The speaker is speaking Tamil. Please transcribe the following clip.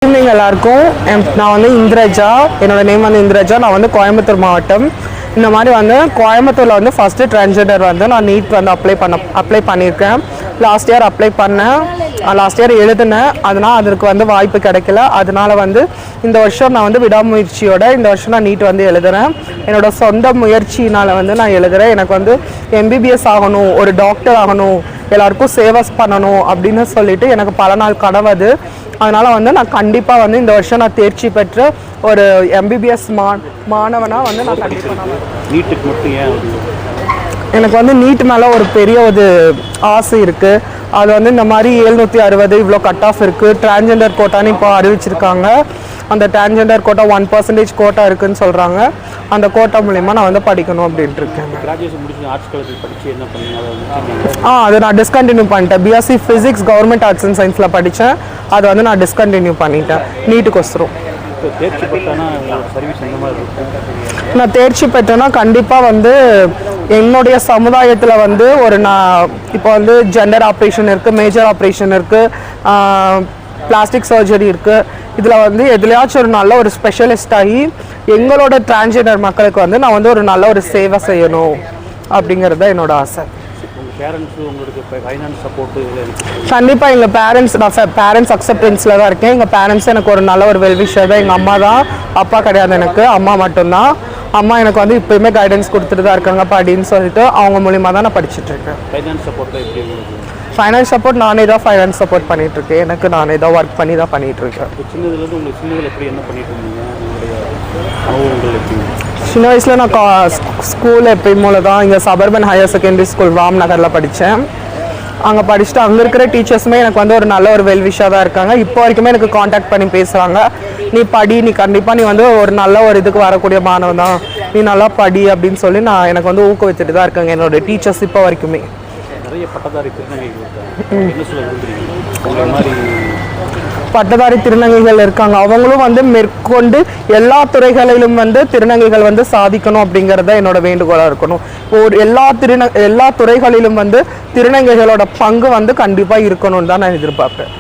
ஈவினிங் எல்லாருக்கும். நான் வந்து இந்திரஜா, என்னோட நேம் வந்து இந்திரஜா. நான் வந்து கோயம்புத்தூர் மாவட்டம். இந்த மாதிரி வந்து கோயம்புத்தூரில் வந்து ஃபஸ்ட்டு ட்ரான்ஸ்ஜெண்டர் வந்து நான் நீட் வந்து அப்ளை பண்ணியிருக்கேன். லாஸ்ட் இயர் அப்ளை பண்ணேன், லாஸ்ட் இயர் எழுதினேன். அதனால் அதற்கு வந்து வாய்ப்பு கிடைக்கல. அதனால் வந்து இந்த வருஷம் நான் வந்து விடாமுயற்சியோட இந்த வருஷம் நான் நீட் வந்து எழுதுகிறேன். என்னோடய சொந்த முயற்சினால் வந்து நான் எழுதுகிறேன். எனக்கு வந்து எம்பிபிஎஸ் ஆகணும், ஒரு டாக்டர் ஆகணும், எல்லாருக்கும் சேவஸ் பண்ணணும் அப்படின்னு சொல்லிட்டு எனக்கு பல நாள் கனவு அது. அதனால் வந்து நான் கண்டிப்பாக வந்து இந்த வருஷம் நான் தேர்ச்சி பெற்ற ஒரு எம்பிபிஎஸ் மாணவனாக வந்து நான் கண்டிப்பாக நீட்டுக்கு மட்டும் ஏன் எனக்கு வந்து நீட் மேலே ஒரு பெரிய ஒரு ஆசை இருக்குது. அது வந்து இந்த மாதிரி 760 இவ்வளோ கட் ஆஃப் இருக்குது. டிரான்ஸ்ஜெண்டர் கோட்டான்னு இப்போ அறிவிச்சிருக்காங்க. அந்த டிரான்ஸ்ஜெண்டர் கோட்டா 1% கோட்டா இருக்குதுன்னு சொல்கிறாங்க. அந்த கோட்டா மூலிமா நான் வந்து படிக்கணும் அப்படின்ட்டு இருக்கேன். அது நான் டிஸ்கண்டினியூ பண்ணிட்டேன். BSc physics government arts and சயின்ஸில் படித்தேன். அதை வந்து நான் டிஸ்கண்டினியூ பண்ணிட்டேன் நீட்டுக்கொசரம். நான் தேர்ச்சி பெற்றேன்னா கண்டிப்பாக வந்து என்னுடைய சமுதாயத்தில் வந்து நான் இப்போ வந்து ஜெண்டர் ஆப்ரேஷன் இருக்குது, மேஜர் ஆப்ரேஷன் இருக்குது, பிளாஸ்டிக் சர்ஜரி இருக்குது. இதில் வந்து எதுலையாச்சும் ஒரு நல்ல ஒரு ஸ்பெஷலிஸ்ட் ஆகி எங்களோட டிரான்ஸ்ஜெண்டர் மக்களுக்கு வந்து நான் வந்து ஒரு நல்ல ஒரு சேவை செய்யணும் அப்படிங்கிறது தான் என்னோட ஆசை. கண்டிப்பாக எங்கள் பேரண்ட்ஸ் அக்செப்டன்ஸில் தான் இருக்கேன். எங்கள் பேரண்ட்ஸ் எனக்கு ஒரு நல்ல ஒரு வெல்விஷர் தான். எங்கள் அம்மா தான், அப்பா கிடையாது, எனக்கு அம்மா மட்டும்தான். அம்மா எனக்கு வந்து இப்போயுமே கைடன்ஸ் கொடுத்துட்டு தான் இருக்காங்க படின்னு சொல்லிட்டு. அவங்க மூலிமா தான் நான் படிச்சுட்ருக்கேன். ஃபைனான்ஸ் சப்போர்ட் நானே தான் ஃபைனான்ஸ் சப்போர்ட் பண்ணிகிட்ருக்கேன். எனக்கு நானே தான் ஒர்க் பண்ணி தான் பண்ணிகிட்ருக்கேன். சின்ன வயசில் நான் ஸ்கூல் எப்பயும் போல தான் இங்கே suburban higher secondary school Ram நகரில் படித்தேன். அங்கே படிச்சுட்டு அங்கே இருக்கிற டீச்சர்ஸுமே எனக்கு வந்து ஒரு நல்ல ஒரு வெல்விஷாக தான் இருக்காங்க. இப்போ வரைக்குமே எனக்கு காண்டாக்ட் பண்ணி பேசுகிறாங்க. நீ படி, நீ கண்டிப்பாக நீ வந்து ஒரு நல்ல ஒரு இதுக்கு வரக்கூடிய மாணவன் தான், நீ நல்லா படி அப்படின்னு சொல்லி எனக்கு வந்து ஊக்குவிச்சுட்டு தான் இருக்காங்க என்னோடய டீச்சர்ஸ் இப்போ வரைக்குமே. பட்டதாரி திருநங்கைகள் இருக்காங்க. அவங்களும் வந்து மேற்கொண்டு எல்லா துறைகளிலும் வந்து திருநங்கைகள் வந்து சாதிக்கணும் அப்படிங்கிறத என்னோட வேண்டுகோளாக இருக்கணும். ஒரு எல்லா துறைகளிலும் வந்து திருநங்கைகளோட பங்கு வந்து கண்டிப்பாக இருக்கணும்னு தான் நான் எதிர்பார்ப்பேன்.